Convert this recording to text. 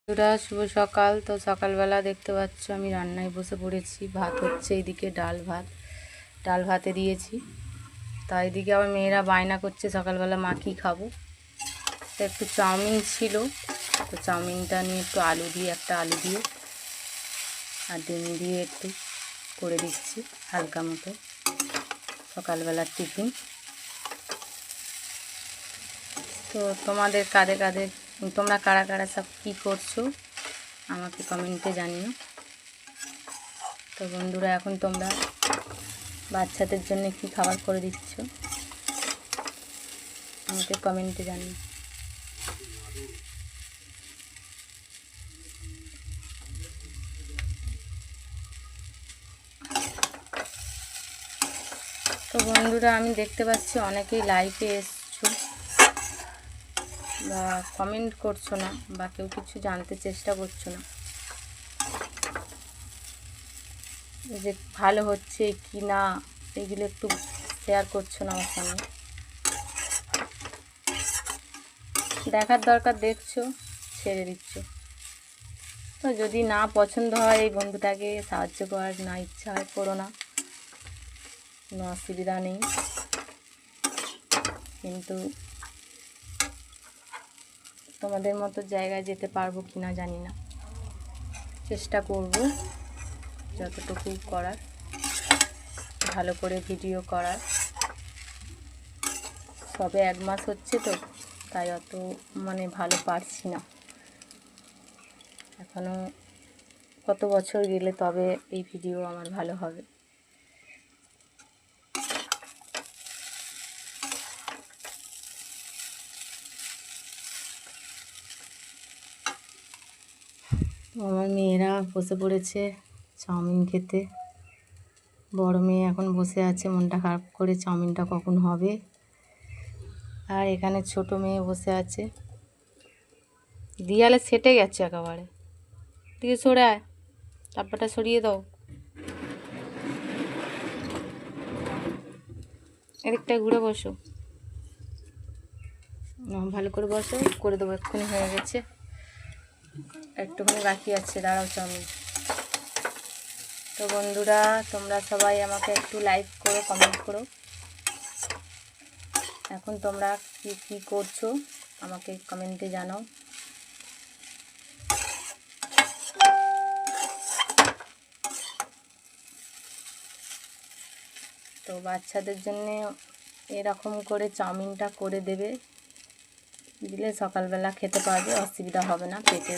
বন্ধুরা শুভ সকাল। তো সকালবেলা দেখতে পাচ্ছ আমি রান্নায় বসে পড়েছি। ভাত হচ্ছে, এইদিকে ডাল ভাতে দিয়েছি। তা এইদিকে আবার মেয়েরা বায়না করছে সকালবেলা মা কী খাবো। তো একটু চাউমিন ছিল, তো চাউমিনটা নিয়ে একটু একটা আলু দিয়ে আর ডিম দিয়ে একটু করে দিচ্ছি হালকা মতো সকালবেলার টিফিন। তো তোমাদের তোমরা কারা কারা সব কী করছো আমাকে কমেন্টে জানিও। তো বন্ধুরা এখন তোমরা বাচ্চাদের জন্য কি খাবার করে দিচ্ছ আমাকে কমেন্টে জানিও। তো বন্ধুরা আমি দেখতে পাচ্ছি অনেকেই লাইভে এসছো বা কমেন্ট করছো না বা কেউ কিছু জানতে চেষ্টা করছো না যে ভালো হচ্ছে কি না, এগুলো একটু শেয়ার করছো না আমার সঙ্গে। দেখার দরকার, দেখছো, ছেড়ে দিচ্ছ। তো যদি না পছন্দ হয় এই বন্ধুটাকে সাহায্য করার না ইচ্ছা হয় করো না, কোনো অসুবিধা নেই। কিন্তু তোমাদের মতো জায়গায় যেতে পারবো কি না জানি না, চেষ্টা করব যতটুকু করার, ভালো করে ভিডিও করার। সবে 1 মাস হচ্ছে তো তাই অত ভালো পারছি না। এখনও কত বছর গেলে তবে এই ভিডিও আমার ভালো হবে। আমার মেয়েরা বসে পড়েছে চাউমিন খেতে। বড় মেয়ে এখন বসে আছে মনটা খারাপ করে, চাউমিনটা কখন হবে। আর এখানে ছোট মেয়ে বসে আছে, দিয়ালে সেটে গেছে একেবারে। দিকে সরে আয়, ডাব্বাটা সরিয়ে দাও, এদিকটায় ঘুরে বসো। ভালো করে বসো, করে দেবো, এক্ষুনি হয়ে গেছে, একটুখানি বাকি আছে, দাঁড়াও চাউমিন। তো বন্ধুরা তোমরা সবাই আমাকে একটু লাইক করো, কমেন্ট করো। এখন তোমরা কি করছো আমাকে কমেন্টে জানাও। তো বাচ্চাদের জন্য এরকম করে চাউমিনটা করে দেবে, দিলে সকালবেলা খেতে পারবে, অসুবিধা হবে না, পেটে